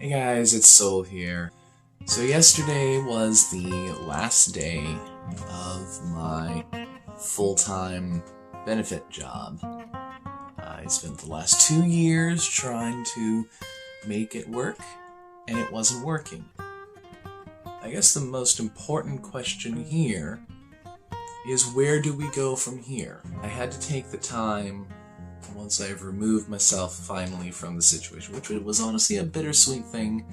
Hey guys, it's Soul here. So yesterday was the last day of my full-time benefit job. I spent the last 2 years trying to make it work, and it wasn't working. I guess the most important question here is, where do we go from here? I had to take the time, once I've removed myself finally from the situation, which was honestly a bittersweet thing,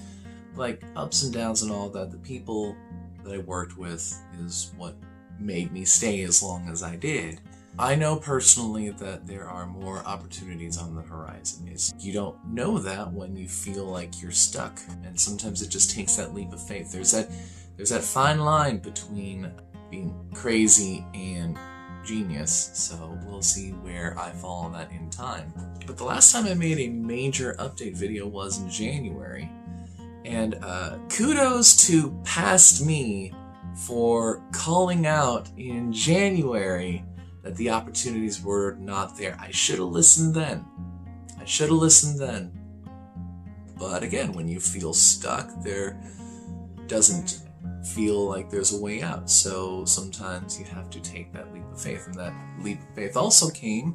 like ups and downs and all that. The people that I worked with is what made me stay as long as I did. I know personally that there are more opportunities on the horizon. You don't know that when you feel like you're stuck, and sometimes it just takes that leap of faith. There's that fine line between being crazy and genius, so we'll see where I fall on that in time. But the last time I made a major update video was in January, and kudos to past me for calling out in January that the opportunities were not there. I should have listened then. But again, when you feel stuck, there doesn't feel like there's a way out, so sometimes you have to take that leap of faith, and that leap of faith also came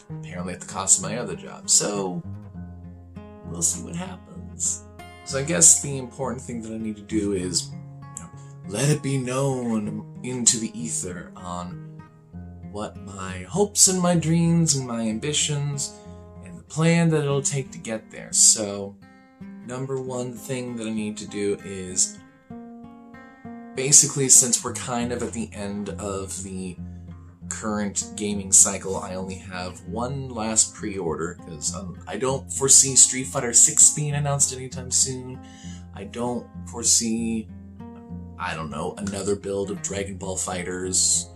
apparently at the cost of my other job, so we'll see what happens. So I guess the important thing that I need to do is, let it be known into the ether on what my hopes and my dreams and my ambitions and the plan that it'll take to get there. So number one thing that I need to do is, basically, since we're kind of at the end of the current gaming cycle, I only have one last pre-order, because I don't foresee Street Fighter 6 being announced anytime soon. I don't foresee, another build of Dragon Ball Fighters.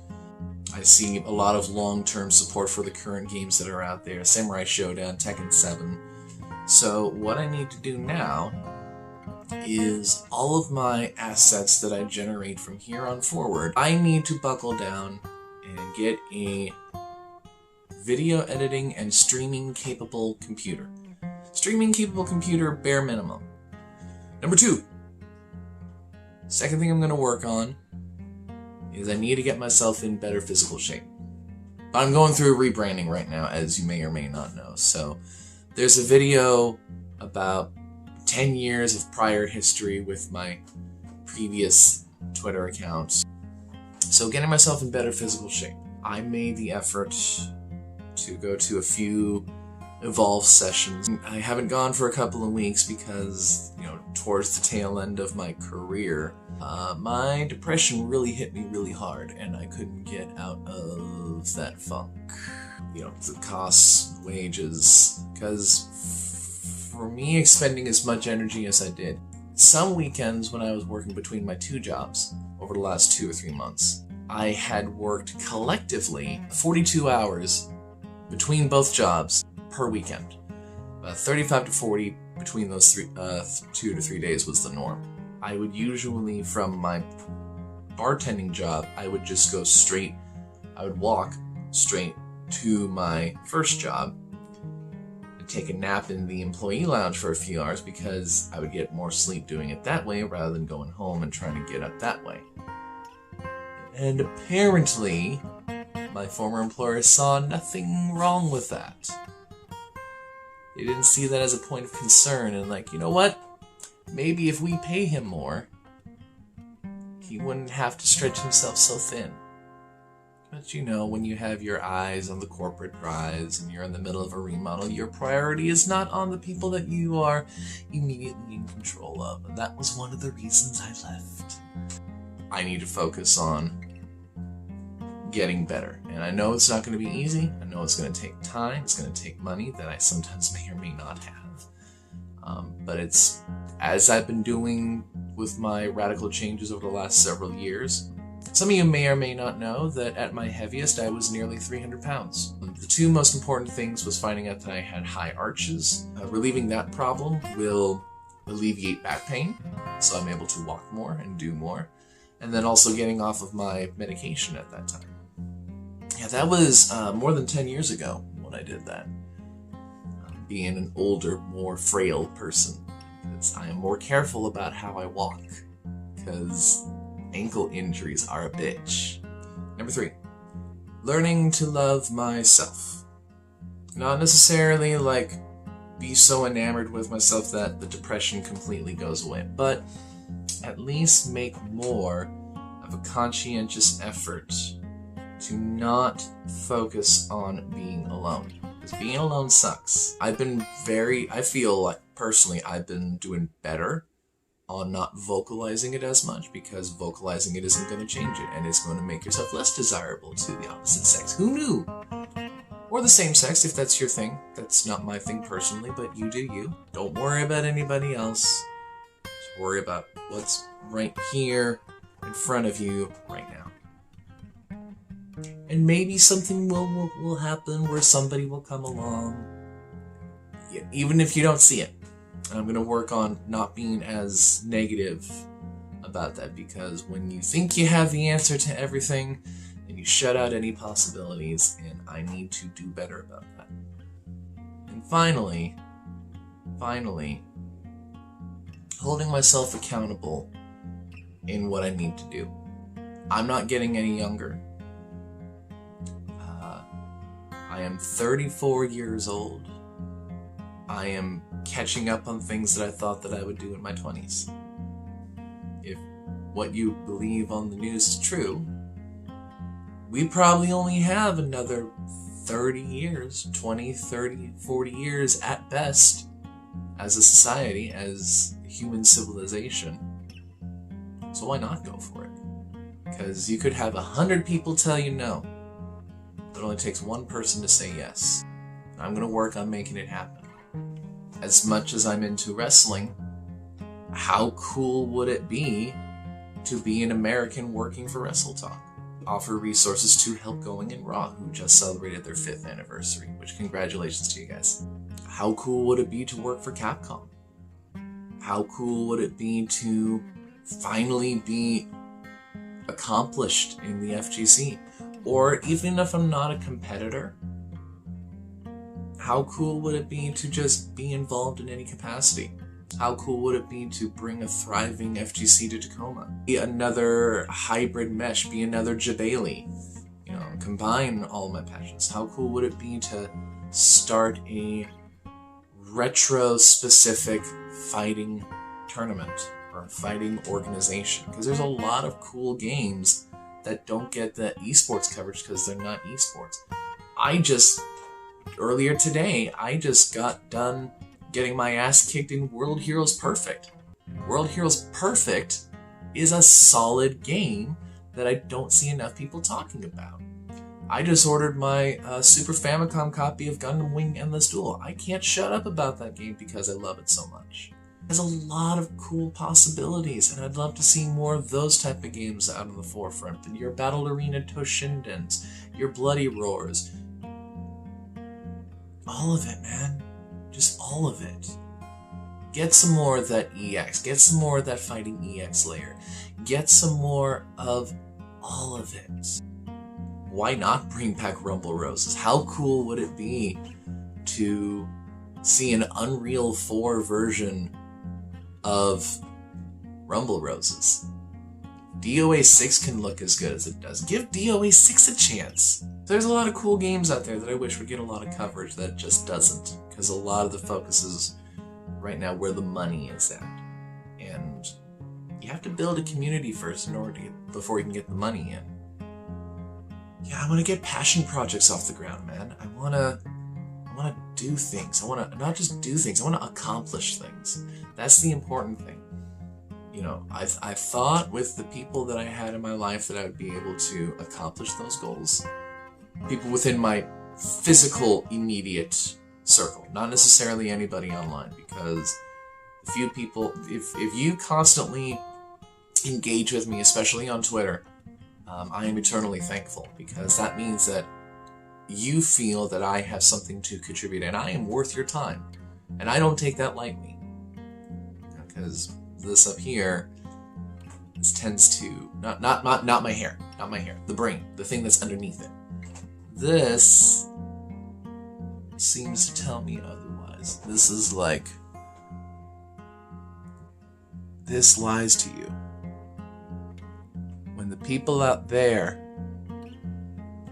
I see a lot of long-term support for the current games that are out there, Samurai Showdown, Tekken 7. So what I need to do now is all of my assets that I generate from here on forward, I need to buckle down and get a video editing and streaming capable computer. Streaming capable computer, bare minimum. Number two, second thing I'm going to work on is I need to get myself in better physical shape. I'm going through a rebranding right now, as you may or may not know. So there's a video about 10 years of prior history with my previous Twitter accounts. So getting myself in better physical shape. I made the effort to go to a few Evolve sessions. I haven't gone for a couple of weeks because, towards the tail end of my career, my depression really hit me really hard, and I couldn't get out of that funk. The costs, wages, because for me, expending as much energy as I did, some weekends when I was working between my two jobs over the last 2 or 3 months, I had worked collectively 42 hours between both jobs per weekend. 35 to 40 between those 2 to 3 days was the norm. I would usually, from my bartending job, I would walk straight to my first job, take a nap in the employee lounge for a few hours, because I would get more sleep doing it that way rather than going home and trying to get up that way. And apparently, my former employer saw nothing wrong with that. They didn't see that as a point of concern, and you know what? Maybe if we pay him more, he wouldn't have to stretch himself so thin. But when you have your eyes on the corporate prize and you're in the middle of a remodel, your priority is not on the people that you are immediately in control of. And that was one of the reasons I left. I need to focus on getting better. And I know it's not going to be easy. I know it's going to take time. It's going to take money that I sometimes may or may not have. But it's, as I've been doing with my radical changes over the last several years, some of you may or may not know that at my heaviest, I was nearly 300 pounds. The two most important things was finding out that I had high arches. Relieving that problem will alleviate back pain, so I'm able to walk more and do more. And then also getting off of my medication at that time. Yeah, that was more than 10 years ago when I did that. Being an older, more frail person. means I am more careful about how I walk, because ankle injuries are a bitch. Number 3, learning to love myself. Not necessarily like be so enamored with myself that the depression completely goes away, but at least make more of a conscientious effort to not focus on being alone. Because being alone sucks. I feel like personally I've been doing better on not vocalizing it as much, because vocalizing it isn't going to change it, and it's going to make yourself less desirable to the opposite sex. Who knew? Or the same sex, if that's your thing. That's not my thing personally, but you do you. Don't worry about anybody else. Just worry about what's right here in front of you right now. And maybe something will happen where somebody will come along, even if you don't see it. And I'm going to work on not being as negative about that, because when you think you have the answer to everything, then you shut out any possibilities, and I need to do better about that. And finally, holding myself accountable in what I need to do. I'm not getting any younger. I am 34 years old. I am catching up on things that I thought that I would do in my 20s. If what you believe on the news is true, we probably only have another 30 years, 20, 30, 40 years at best as a society, as a human civilization. So why not go for it? Because you could have 100 people tell you no. It only takes one person to say yes. I'm going to work on making it happen. As much as I'm into wrestling, how cool would it be to be an American working for WrestleTalk? Offer resources to Help Going and Raw, who just celebrated their 5th anniversary, which congratulations to you guys. How cool would it be to work for Capcom? How cool would it be to finally be accomplished in the FGC? Or even if I'm not a competitor, how cool would it be to just be involved in any capacity? How cool would it be to bring a thriving FGC to Tacoma? Be another hybrid mesh, be another Jabali. Combine all my passions. How cool would it be to start a retro-specific fighting tournament or fighting organization? Because there's a lot of cool games that don't get the esports coverage because they're not esports. Earlier today, I just got done getting my ass kicked in World Heroes Perfect. World Heroes Perfect is a solid game that I don't see enough people talking about. I just ordered my Super Famicom copy of Gundam Wing Endless Duel. I can't shut up about that game because I love it so much. There's a lot of cool possibilities, and I'd love to see more of those type of games out on the forefront. And your Battle Arena Toshindens, your Bloody Roars. All of it, man. Just all of it. Get some more of that EX. Get some more of that fighting EX layer. Get some more of all of it. Why not bring back Rumble Roses? How cool would it be to see an Unreal 4 version of Rumble Roses? DOA 6 can look as good as it does. Give DOA 6 a chance. There's a lot of cool games out there that I wish would get a lot of coverage that just doesn't, because a lot of the focus is right now where the money is at. And you have to build a community first before you can get the money in. Yeah, I want to get passion projects off the ground, man. I want to do things. I want to not just do things, I want to accomplish things. That's the important thing. I thought with the people that I had in my life that I would be able to accomplish those goals. People within my physical immediate circle, not necessarily anybody online, because a few people, if you constantly engage with me, especially on Twitter, I am eternally thankful, because that means that you feel that I have something to contribute, and I am worth your time, and I don't take that lightly, because this up here, this tends to not my hair, the brain, the thing that's underneath it. This seems to tell me otherwise. This is like this lies to you. When the people out there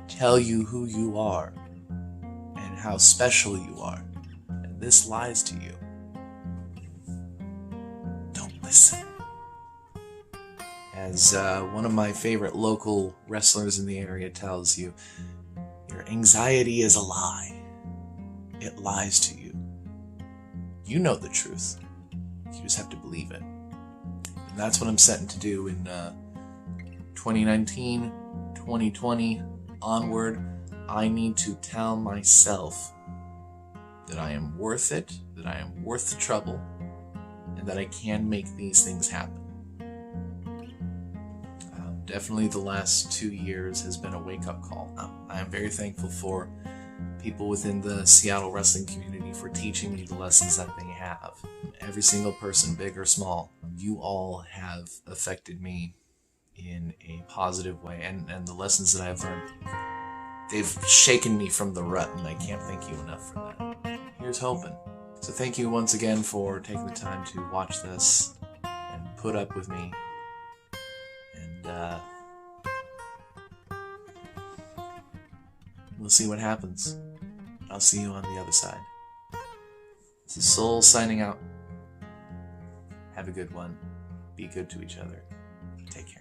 tell you who you are and how special you are, and this lies to you, don't listen. As one of my favorite local wrestlers in the area tells you, your anxiety is a lie. It lies to you. You know the truth. You just have to believe it. And that's what I'm setting to do in 2019, 2020, onward. I need to tell myself that I am worth it, that I am worth the trouble, and that I can make these things happen. Definitely the last 2 years has been a wake-up call. I am very thankful for people within the Seattle wrestling community for teaching me the lessons that they have. Every single person, big or small, you all have affected me in a positive way, and the lessons that I've learned, they've shaken me from the rut, and I can't thank you enough for that. Here's hoping. So thank you once again for taking the time to watch this and put up with me. And we'll see what happens. I'll see you on the other side. This is Soul signing out. Have a good one. Be good to each other. Take care.